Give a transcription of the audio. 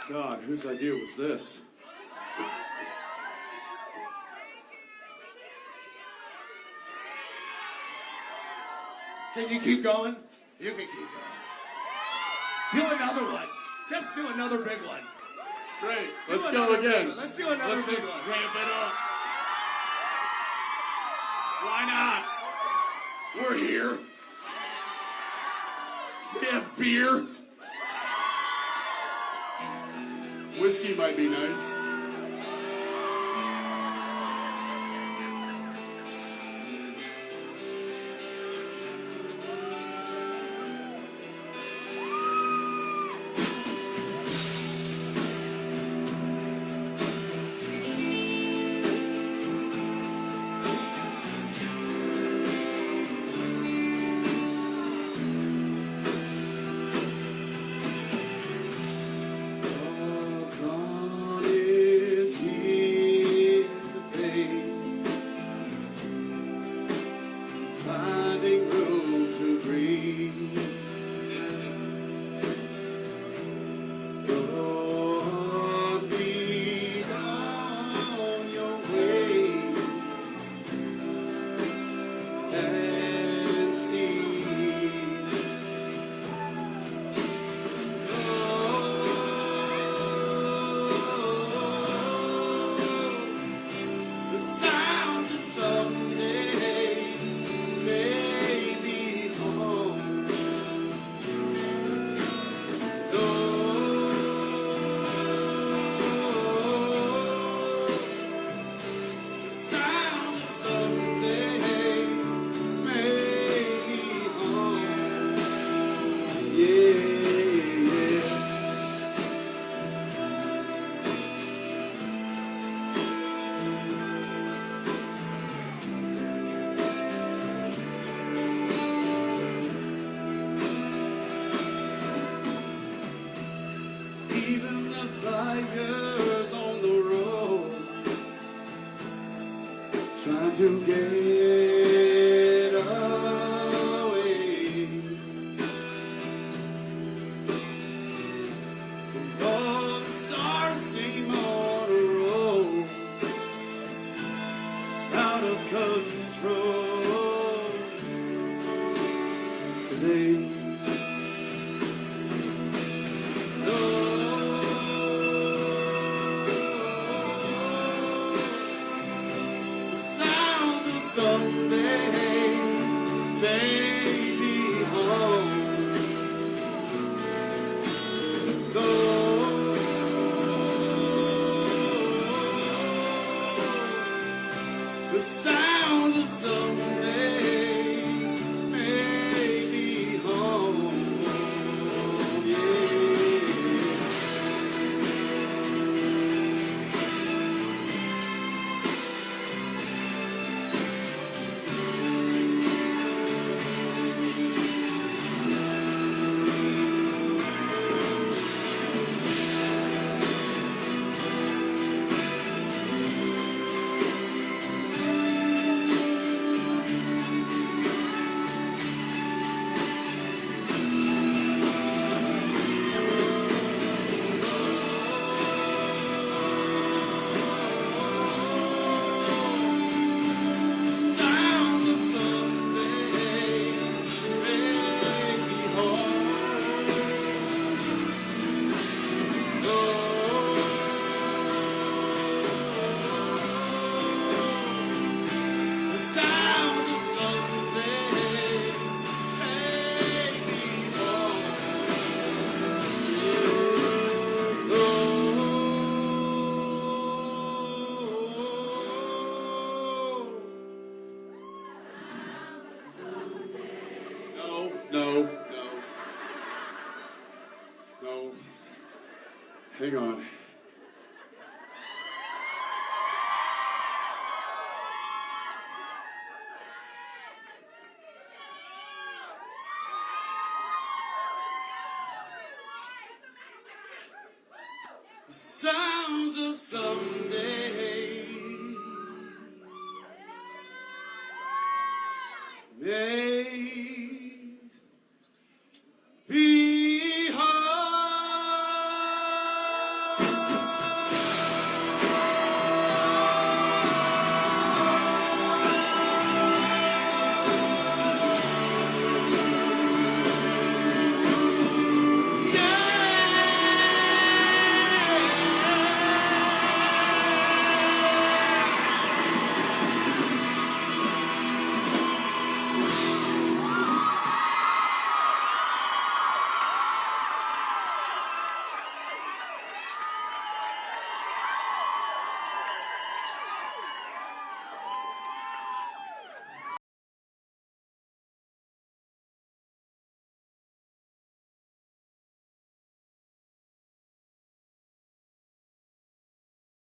God, whose idea was this? Can you keep going? You can keep going. Do another one. Just do another big one. Great. Let's go again. Let's do another Let's big just one. ramp it up. Why not? We're here. We have beer. Whiskey might be nice. Even the flyers on the road trying to get away from all the stars seem on a roll out of control today. Someday, baby, home. The sounds of someday, baby, home. Yeah. No. Hang on. Sounds of someday.